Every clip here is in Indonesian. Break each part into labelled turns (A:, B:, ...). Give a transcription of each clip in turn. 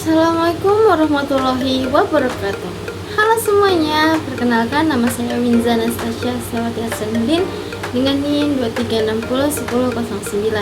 A: Assalamualaikum warahmatullahi wabarakatuh. Halo semuanya, perkenalkan nama saya Winza Anastasia Sewati Hasanuddin dengan NIM 23601009.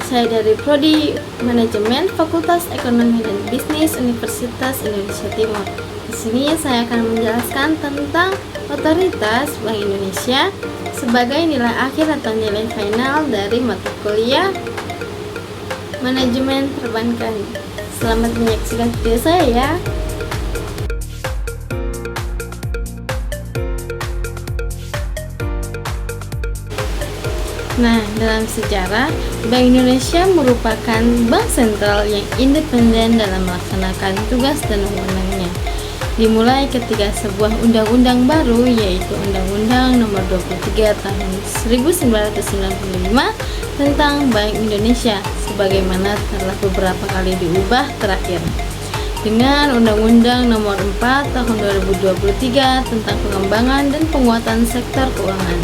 A: Saya dari Prodi Manajemen Fakultas Ekonomi dan Bisnis Universitas Indonesia Timur. Di sini saya akan menjelaskan tentang otoritas Bank Indonesia sebagai nilai akhir atau nilai final dari mata kuliah Manajemen Perbankan. Selamat menyaksikan video saya ya. Nah, dalam sejarah, Bank Indonesia merupakan bank sentral yang independen dalam melaksanakan tugas dan wewenangnya. Dimulai ketika sebuah undang-undang baru, yaitu Undang-Undang Nomor 23 Tahun 1995 tentang Bank Indonesia, sebagaimana telah beberapa kali diubah terakhir dengan Undang-Undang Nomor 4 Tahun 2023 tentang pengembangan dan penguatan sektor keuangan.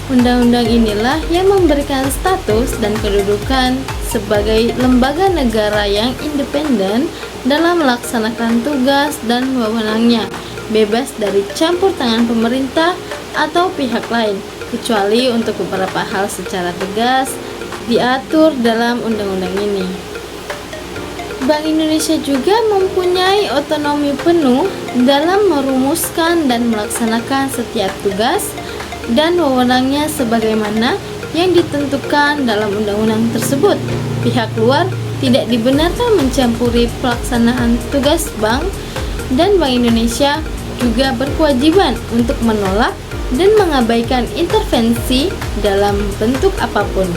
A: Undang-undang inilah yang memberikan status dan kedudukan sebagai lembaga negara yang independen dalam melaksanakan tugas dan wewenangnya, bebas dari campur tangan pemerintah atau pihak lain, kecuali untuk beberapa hal secara tegas diatur dalam undang-undang ini. Bank Indonesia juga mempunyai otonomi penuh dalam merumuskan dan melaksanakan setiap tugas dan wewenangnya sebagaimana yang ditentukan dalam undang-undang tersebut. Pihak luar tidak dibenarkan mencampuri pelaksanaan tugas bank, dan Bank Indonesia juga berkewajiban untuk menolak dan mengabaikan intervensi dalam bentuk apapun.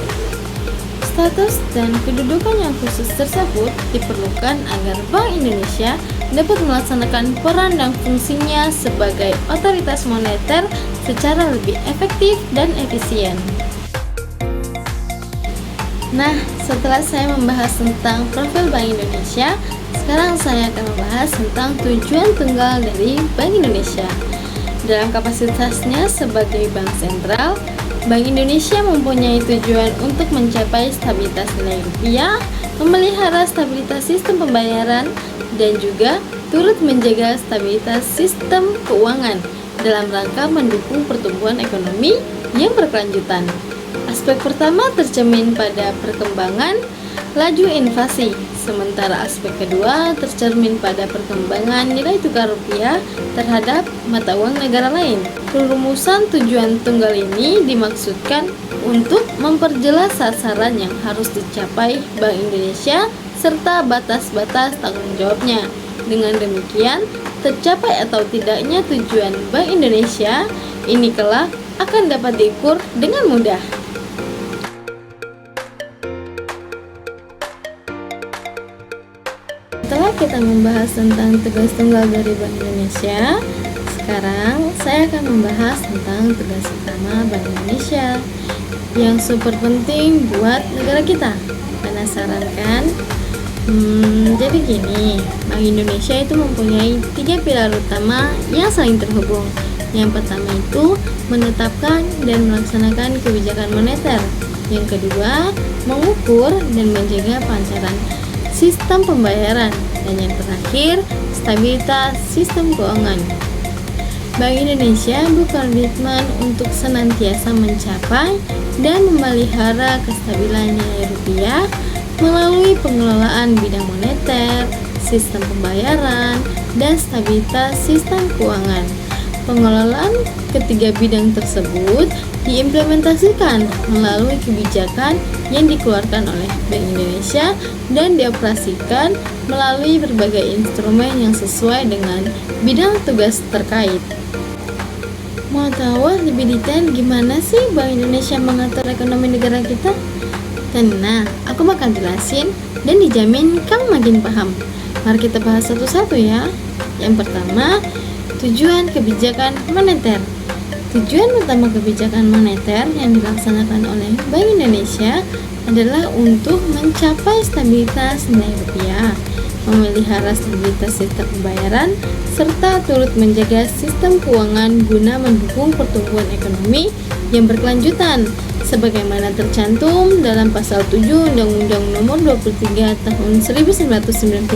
A: Status dan kedudukan yang khusus tersebut diperlukan agar Bank Indonesia dapat melaksanakan peran dan fungsinya sebagai otoritas moneter secara lebih efektif dan efisien. Nah, setelah saya membahas tentang profil Bank Indonesia, sekarang saya akan membahas tentang tujuan tunggal dari Bank Indonesia. Dalam kapasitasnya sebagai bank sentral, Bank Indonesia mempunyai tujuan untuk mencapai stabilitas nilai rupiah, memelihara stabilitas sistem pembayaran, dan juga turut menjaga stabilitas sistem keuangan dalam rangka mendukung pertumbuhan ekonomi yang berkelanjutan. Aspek pertama tercermin pada perkembangan laju inflasi, sementara aspek kedua tercermin pada perkembangan nilai tukar rupiah terhadap mata uang negara lain. Perumusan tujuan tunggal ini dimaksudkan untuk memperjelas sasaran yang harus dicapai Bank Indonesia serta batas-batas tanggung jawabnya. Dengan demikian, tercapai atau tidaknya tujuan Bank Indonesia ini kelak akan dapat diukur dengan mudah. Setelah kita membahas tentang tugas tunggal dari Bank Indonesia, sekarang saya akan membahas tentang tugas utama Bank Indonesia yang super penting buat negara kita. Penasaran kan? Jadi gini, Bank Indonesia itu mempunyai 3 pilar utama yang saling terhubung. Yang pertama itu menetapkan dan melaksanakan kebijakan moneter. Yang kedua, mengukur dan menjaga pelancaran sistem pembayaran, dan yang terakhir, stabilitas sistem keuangan. Bank Indonesia berkomitmen untuk senantiasa mencapai dan memelihara kestabilan nilai rupiah melalui pengelolaan bidang moneter, sistem pembayaran, dan stabilitas sistem keuangan. Pengelolaan ketiga bidang tersebut diimplementasikan melalui kebijakan yang dikeluarkan oleh Bank Indonesia dan dioperasikan melalui berbagai instrumen yang sesuai dengan bidang tugas terkait. Mau tahu lebih detail gimana sih Bank Indonesia mengatur ekonomi negara kita? Tenang, aku bakal jelasin dan dijamin kamu makin paham. Mari kita bahas satu-satu ya. Yang pertama, tujuan kebijakan moneter. Tujuan utama kebijakan moneter yang dilaksanakan oleh Bank Indonesia adalah untuk mencapai stabilitas nilai rupiah, memelihara stabilitas sistem pembayaran, serta turut menjaga sistem keuangan guna mendukung pertumbuhan ekonomi yang berkelanjutan. sebagaimana tercantum dalam pasal 7 Undang-Undang Nomor 23 Tahun 1995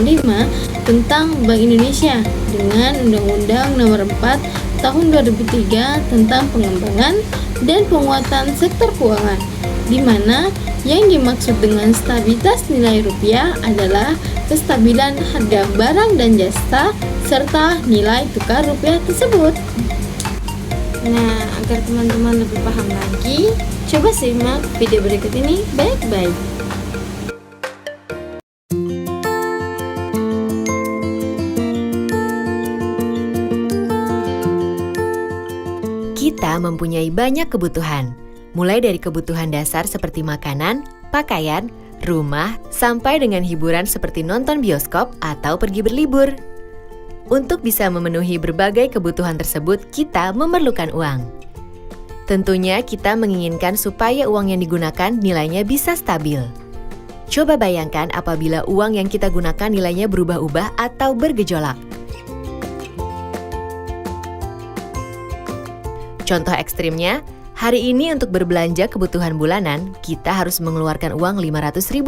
A: tentang Bank Indonesia dengan Undang-Undang Nomor 4 Tahun 2003 tentang pengembangan dan penguatan sektor keuangan, di mana yang dimaksud dengan stabilitas nilai rupiah adalah kestabilan harga barang dan jasa serta nilai tukar rupiah tersebut. Nah, agar teman-teman lebih paham lagi, coba simak video berikut ini baik-baik.
B: Kita mempunyai banyak kebutuhan, mulai dari kebutuhan dasar seperti makanan, pakaian, rumah, sampai dengan hiburan seperti nonton bioskop atau pergi berlibur. Untuk bisa memenuhi berbagai kebutuhan tersebut, kita memerlukan uang. Tentunya kita menginginkan supaya uang yang digunakan nilainya bisa stabil. Coba bayangkan apabila uang yang kita gunakan nilainya berubah-ubah atau bergejolak. Contoh ekstrimnya, hari ini untuk berbelanja kebutuhan bulanan, kita harus mengeluarkan uang Rp500.000.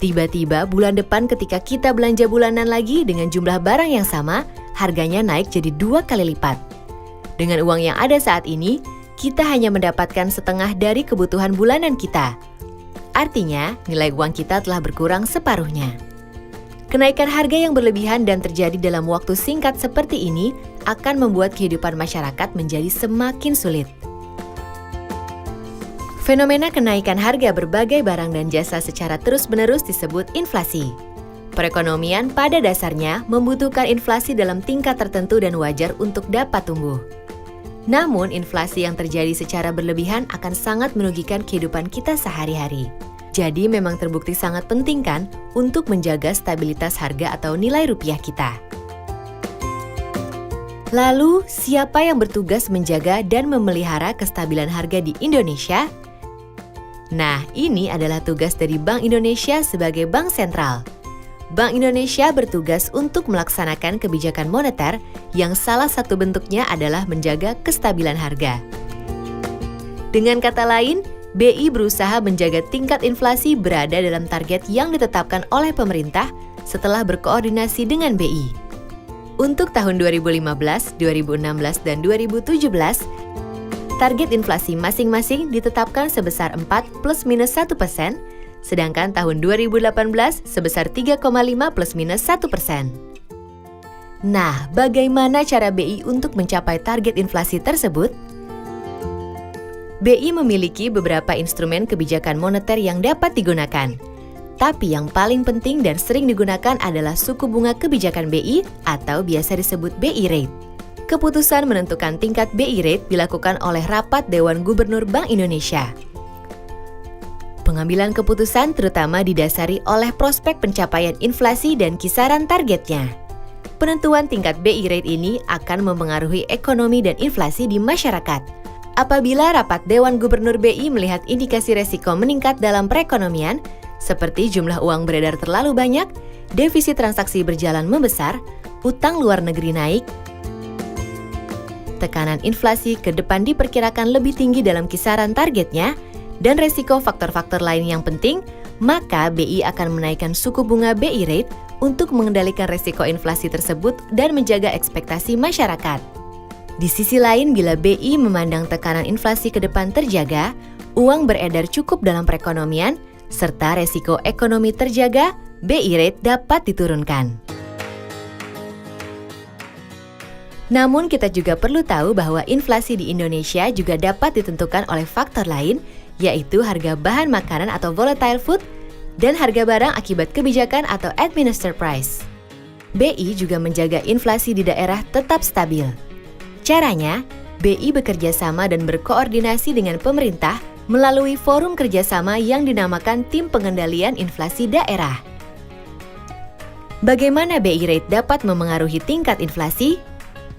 B: Tiba-tiba bulan depan ketika kita belanja bulanan lagi dengan jumlah barang yang sama, harganya naik jadi 2 kali lipat. Dengan uang yang ada saat ini, kita hanya mendapatkan setengah dari kebutuhan bulanan kita. Artinya, nilai uang kita telah berkurang separuhnya. Kenaikan harga yang berlebihan dan terjadi dalam waktu singkat seperti ini akan membuat kehidupan masyarakat menjadi semakin sulit. Fenomena kenaikan harga berbagai barang dan jasa secara terus-menerus disebut inflasi. Perekonomian pada dasarnya membutuhkan inflasi dalam tingkat tertentu dan wajar untuk dapat tumbuh. Namun, inflasi yang terjadi secara berlebihan akan sangat merugikan kehidupan kita sehari-hari. Jadi memang terbukti sangat penting kan untuk menjaga stabilitas harga atau nilai rupiah kita. Lalu, siapa yang bertugas menjaga dan memelihara kestabilan harga di Indonesia? Nah, ini adalah tugas dari Bank Indonesia sebagai bank sentral. Bank Indonesia bertugas untuk melaksanakan kebijakan moneter yang salah satu bentuknya adalah menjaga kestabilan harga. Dengan kata lain, BI berusaha menjaga tingkat inflasi berada dalam target yang ditetapkan oleh pemerintah setelah berkoordinasi dengan BI. Untuk tahun 2015, 2016, dan 2017, target inflasi masing-masing ditetapkan sebesar 4 plus minus 1%, sedangkan tahun 2018 sebesar 3,5 plus minus 1%. Nah, bagaimana cara BI untuk mencapai target inflasi tersebut? BI memiliki beberapa instrumen kebijakan moneter yang dapat digunakan. Tapi yang paling penting dan sering digunakan adalah suku bunga kebijakan BI atau biasa disebut BI Rate. Keputusan menentukan tingkat BI Rate dilakukan oleh Rapat Dewan Gubernur Bank Indonesia. Pengambilan keputusan terutama didasari oleh prospek pencapaian inflasi dan kisaran targetnya. Penentuan tingkat BI Rate ini akan mempengaruhi ekonomi dan inflasi di masyarakat. Apabila Rapat Dewan Gubernur BI melihat indikasi resiko meningkat dalam perekonomian, seperti jumlah uang beredar terlalu banyak, defisit transaksi berjalan membesar, utang luar negeri naik, tekanan inflasi ke depan diperkirakan lebih tinggi dalam kisaran targetnya, dan resiko faktor-faktor lain yang penting, maka BI akan menaikkan suku bunga BI Rate untuk mengendalikan resiko inflasi tersebut dan menjaga ekspektasi masyarakat. Di sisi lain, bila BI memandang tekanan inflasi ke depan terjaga, uang beredar cukup dalam perekonomian, serta resiko ekonomi terjaga, BI Rate dapat diturunkan. Namun kita juga perlu tahu bahwa inflasi di Indonesia juga dapat ditentukan oleh faktor lain, yaitu harga bahan makanan atau volatile food, dan harga barang akibat kebijakan atau administered price. BI juga menjaga inflasi di daerah tetap stabil. Caranya, BI bekerja sama dan berkoordinasi dengan pemerintah melalui forum kerjasama yang dinamakan Tim Pengendalian Inflasi Daerah. Bagaimana BI Rate dapat memengaruhi tingkat inflasi?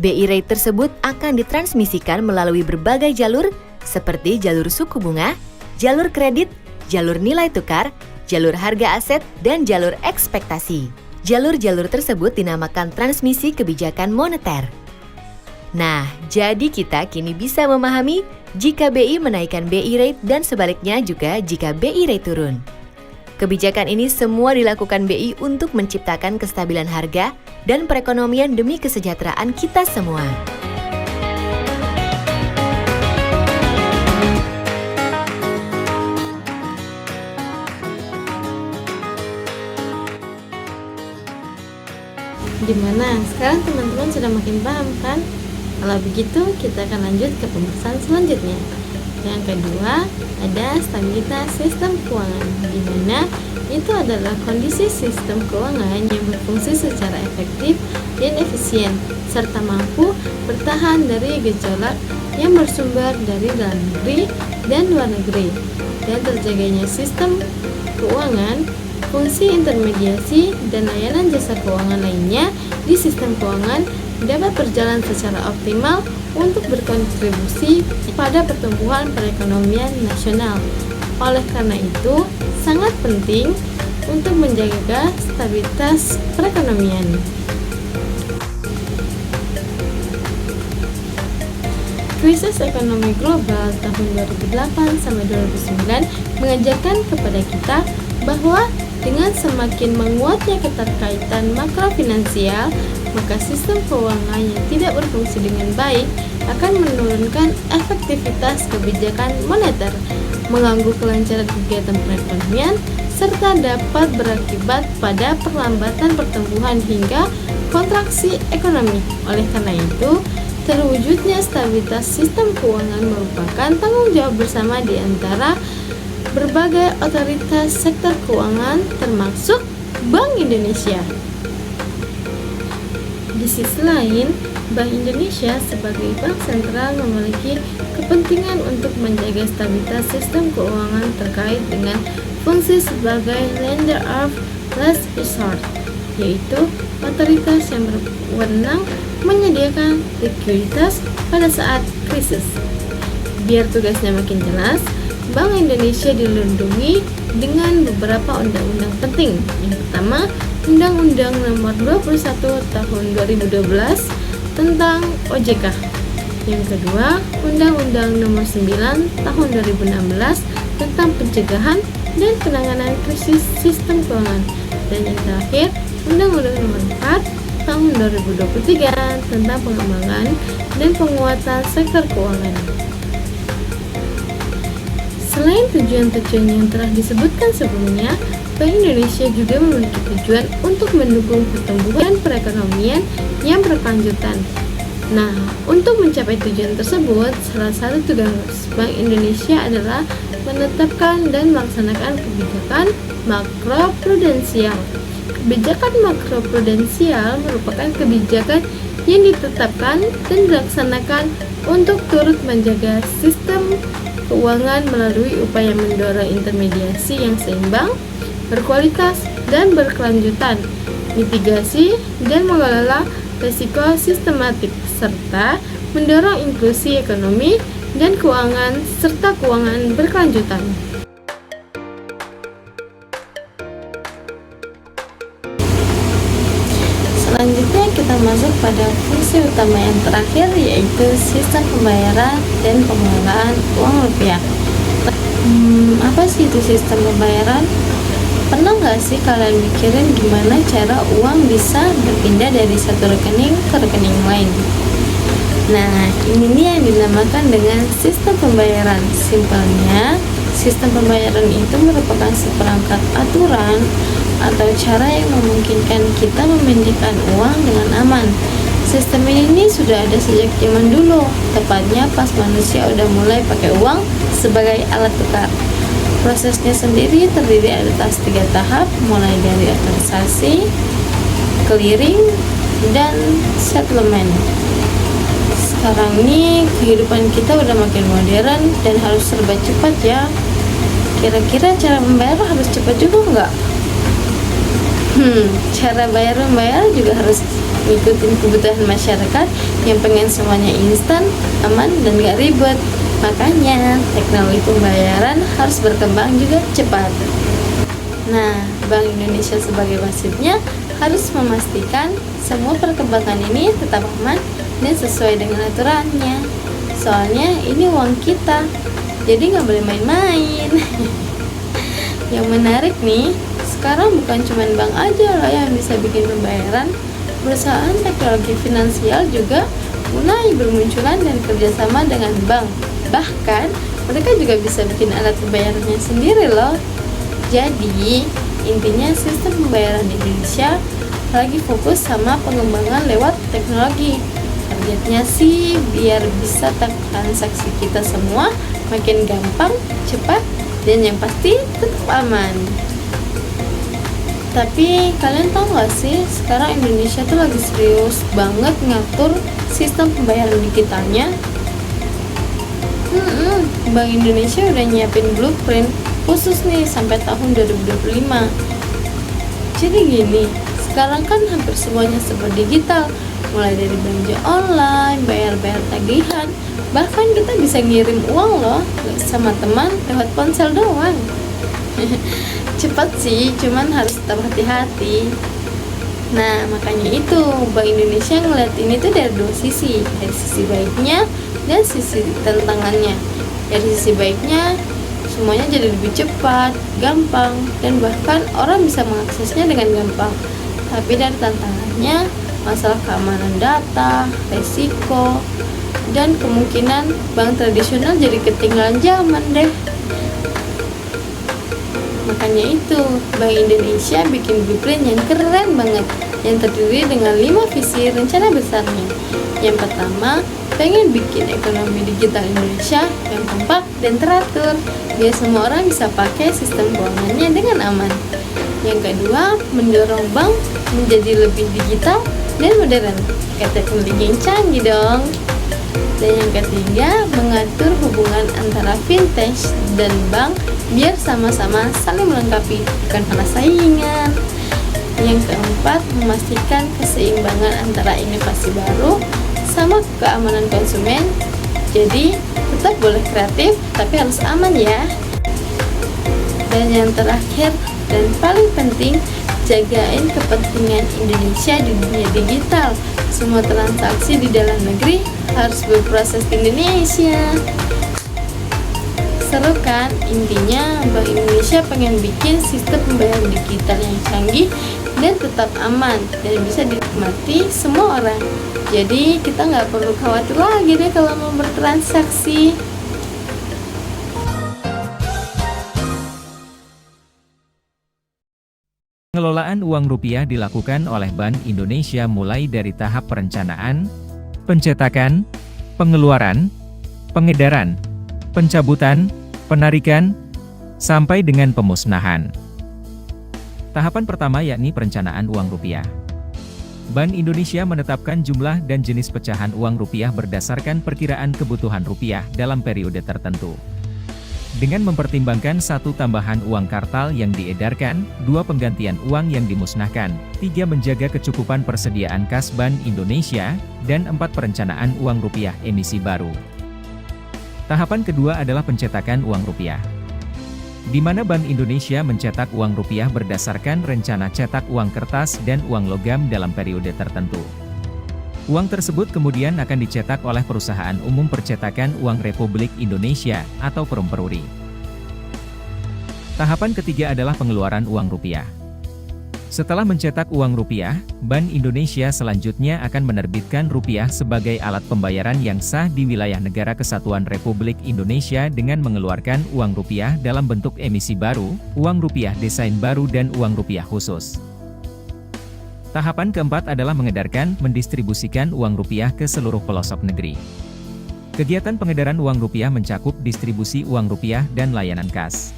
B: BI Rate tersebut akan ditransmisikan melalui berbagai jalur seperti jalur suku bunga, jalur kredit, jalur nilai tukar, jalur harga aset, dan jalur ekspektasi. Jalur-jalur tersebut dinamakan transmisi kebijakan moneter. Nah, jadi kita kini bisa memahami jika BI menaikkan BI rate dan sebaliknya juga jika BI rate turun. Kebijakan ini semua dilakukan BI untuk menciptakan kestabilan harga dan perekonomian demi kesejahteraan kita semua.
A: Gimana? Sekarang teman-teman sudah makin paham kan? Kalau begitu, kita akan lanjut ke pembahasan selanjutnya. Yang kedua, ada stabilitas sistem keuangan, di mana itu adalah kondisi sistem keuangan yang berfungsi secara efektif dan efisien, serta mampu bertahan dari gejolak yang bersumber dari dalam negeri dan luar negeri. Dan terjaganya sistem keuangan, fungsi intermediasi, dan layanan jasa keuangan lainnya di sistem keuangan dapat berjalan secara optimal untuk berkontribusi pada pertumbuhan perekonomian nasional. Oleh karena itu, sangat penting untuk menjaga stabilitas perekonomian. Krisis ekonomi global tahun 2008-2009 mengajarkan kepada kita bahwa dengan semakin menguatnya keterkaitan makrofinansial, maka sistem keuangan yang tidak berfungsi dengan baik akan menurunkan efektivitas kebijakan moneter, mengganggu kelancaran kegiatan perekonomian, serta dapat berakibat pada perlambatan pertumbuhan hingga kontraksi ekonomi. Oleh karena itu, terwujudnya stabilitas sistem keuangan merupakan tanggung jawab bersama di antara berbagai otoritas sektor keuangan termasuk Bank Indonesia. Di sisi lain, Bank Indonesia sebagai bank sentral memiliki kepentingan untuk menjaga stabilitas sistem keuangan terkait dengan fungsi sebagai lender of last resort, yaitu otoritas yang berwenang menyediakan likuiditas pada saat krisis. Biar tugasnya makin jelas, Bank Indonesia dilindungi dengan beberapa undang-undang penting. Yang pertama, Undang-Undang Nomor 21 Tahun 2012 tentang OJK. Yang kedua, Undang-Undang Nomor 9 Tahun 2016 tentang pencegahan dan penanganan krisis sistem keuangan. Dan yang terakhir, Undang-Undang Nomor 4 Tahun 2023 tentang pengembangan dan penguatan sektor keuangan. Selain tujuan-tujuan yang telah disebutkan sebelumnya, Bank Indonesia juga memiliki tujuan untuk mendukung pertumbuhan perekonomian yang berkelanjutan. Nah, untuk mencapai tujuan tersebut, salah satu tugas Bank Indonesia adalah menetapkan dan melaksanakan kebijakan makroprudensial. Kebijakan makroprudensial merupakan kebijakan yang ditetapkan dan dilaksanakan untuk turut menjaga sistem keuangan melalui upaya mendorong intermediasi yang seimbang, berkualitas, dan berkelanjutan, mitigasi dan mengelola risiko sistematik, serta mendorong inklusi ekonomi dan keuangan serta keuangan berkelanjutan. Selanjutnya kita masuk pada fungsi utama yang terakhir, yaitu sistem pembayaran dan pengelolaan uang rupiah. Apa sih itu sistem pembayaran? Pernah nggak sih kalian mikirin gimana cara uang bisa berpindah dari satu rekening ke rekening lain? Nah, ini nih yang dinamakan dengan sistem pembayaran. Simpelnya, sistem pembayaran itu merupakan seperangkat aturan atau cara yang memungkinkan kita memindahkan uang dengan aman. Sistem ini sudah ada sejak zaman dulu, tepatnya pas manusia udah mulai pakai uang sebagai alat tukar. Prosesnya sendiri terdiri atas 3 tahap, mulai dari otorisasi, clearing, dan settlement. Sekarang ini kehidupan kita udah makin modern dan harus serba cepat ya. Kira-kira cara membayar harus cepat juga nggak? Cara membayar juga harus ngikutin kebutuhan masyarakat yang pengen semuanya instan, aman, dan gak ribet. Makanya teknologi pembayaran harus berkembang juga cepat. Nah, Bank Indonesia sebagai wasitnya harus memastikan semua perkembangan ini tetap aman dan sesuai dengan aturannya. Soalnya ini uang kita, jadi nggak boleh main-main. Yang menarik nih, sekarang bukan cuma bank aja loh yang bisa bikin pembayaran. Perusahaan teknologi finansial juga mulai bermunculan dan kerjasama dengan bank. Bahkan mereka juga bisa bikin alat pembayarannya sendiri loh. Jadi intinya sistem pembayaran di Indonesia lagi fokus sama pengembangan lewat teknologi. Targetnya sih biar bisa transaksi kita semua makin gampang, cepat, dan yang pasti tetap aman. Tapi kalian tahu gak sih, sekarang Indonesia tuh lagi serius banget ngatur sistem pembayaran digitalnya. Bank Indonesia udah nyiapin blueprint khusus nih sampai tahun 2025. Jadi gini, sekarang kan hampir semuanya serba digital, mulai dari belanja online, bayar-bayar tagihan, bahkan kita bisa ngirim uang loh sama teman lewat ponsel doang. Cepat sih, cuman harus tetap hati-hati. Nah, makanya itu Bank Indonesia ngeliat ini tuh dari dua sisi, dari sisi baiknya dan sisi tantangannya. Dari sisi baiknya, semuanya jadi lebih cepat, gampang, dan bahkan orang bisa mengaksesnya dengan gampang. Tapi dari tantangannya, masalah keamanan data, resiko, dan kemungkinan bank tradisional jadi ketinggalan zaman deh. Makanya itu, Bank Indonesia bikin blueprint yang keren banget, yang terdiri dengan 5 visi rencana besarnya. Yang pertama, pengen bikin ekonomi digital Indonesia yang kompak dan teratur, biar semua orang bisa pakai sistem keuangannya dengan aman. Yang kedua, mendorong bank menjadi lebih digital dan modern, pakai teknologi yang canggih dong. Dan yang ketiga, mengatur hubungan antara fintech dan bank biar sama-sama saling melengkapi, bukan malah saingan. Yang keempat, memastikan keseimbangan antara inovasi baru sama keamanan konsumen. Jadi, tetap boleh kreatif, tapi harus aman ya. Dan yang terakhir dan paling penting, jagain kepentingan Indonesia di dunia digital. Semua transaksi di dalam negeri harus berproses di Indonesia. Seru kan? Intinya Bank Indonesia pengen bikin sistem pembayaran digital yang canggih dan tetap aman dan bisa dinikmati semua orang. Jadi kita nggak perlu khawatir lagi deh kalau mau bertransaksi.
C: Pengelolaan uang rupiah dilakukan oleh Bank Indonesia mulai dari tahap perencanaan, pencetakan, pengeluaran, pengedaran, pencabutan, penarikan, sampai dengan pemusnahan. Tahapan pertama yakni perencanaan uang rupiah. Bank Indonesia menetapkan jumlah dan jenis pecahan uang rupiah berdasarkan perkiraan kebutuhan rupiah dalam periode tertentu. Dengan mempertimbangkan 1 tambahan uang kartal yang diedarkan, 2 penggantian uang yang dimusnahkan, 3 menjaga kecukupan persediaan kas Bank Indonesia, dan 4 perencanaan uang rupiah emisi baru. Tahapan kedua adalah pencetakan uang rupiah, di mana Bank Indonesia mencetak uang rupiah berdasarkan rencana cetak uang kertas dan uang logam dalam periode tertentu. Uang tersebut kemudian akan dicetak oleh Perusahaan Umum Percetakan Uang Republik Indonesia atau Perumperuri. Tahapan ketiga adalah pengeluaran uang rupiah. Setelah mencetak uang rupiah, Bank Indonesia selanjutnya akan menerbitkan rupiah sebagai alat pembayaran yang sah di wilayah Negara Kesatuan Republik Indonesia dengan mengeluarkan uang rupiah dalam bentuk emisi baru, uang rupiah desain baru dan uang rupiah khusus. Tahapan keempat adalah mengedarkan, mendistribusikan uang rupiah ke seluruh pelosok negeri. Kegiatan pengedaran uang rupiah mencakup distribusi uang rupiah dan layanan kas.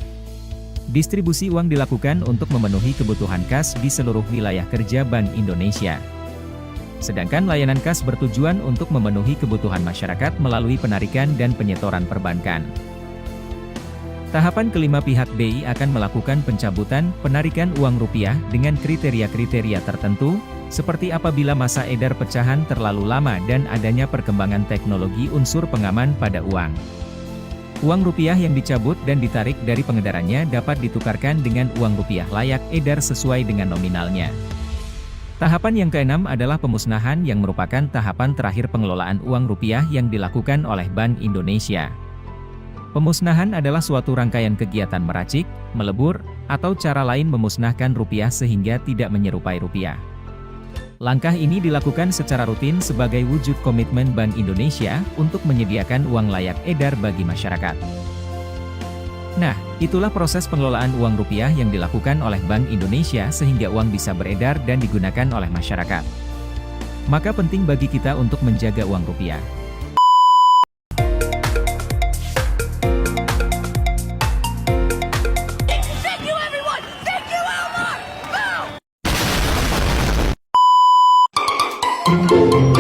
C: Distribusi uang dilakukan untuk memenuhi kebutuhan kas di seluruh wilayah kerja Bank Indonesia. Sedangkan layanan kas bertujuan untuk memenuhi kebutuhan masyarakat melalui penarikan dan penyetoran perbankan. Tahapan kelima, pihak BI akan melakukan pencabutan, penarikan uang rupiah dengan kriteria-kriteria tertentu, seperti apabila masa edar pecahan terlalu lama dan adanya perkembangan teknologi unsur pengaman pada uang. Uang rupiah yang dicabut dan ditarik dari pengedarannya dapat ditukarkan dengan uang rupiah layak edar sesuai dengan nominalnya. Tahapan yang keenam adalah pemusnahan yang merupakan tahapan terakhir pengelolaan uang rupiah yang dilakukan oleh Bank Indonesia. Pemusnahan adalah suatu rangkaian kegiatan meracik, melebur, atau cara lain memusnahkan rupiah sehingga tidak menyerupai rupiah. Langkah ini dilakukan secara rutin sebagai wujud komitmen Bank Indonesia untuk menyediakan uang layak edar bagi masyarakat. Nah, itulah proses pengelolaan uang rupiah yang dilakukan oleh Bank Indonesia sehingga uang bisa beredar dan digunakan oleh masyarakat. Maka penting bagi kita untuk menjaga uang rupiah.
D: Thank you, everyone. Thank you, Elmar. Boom.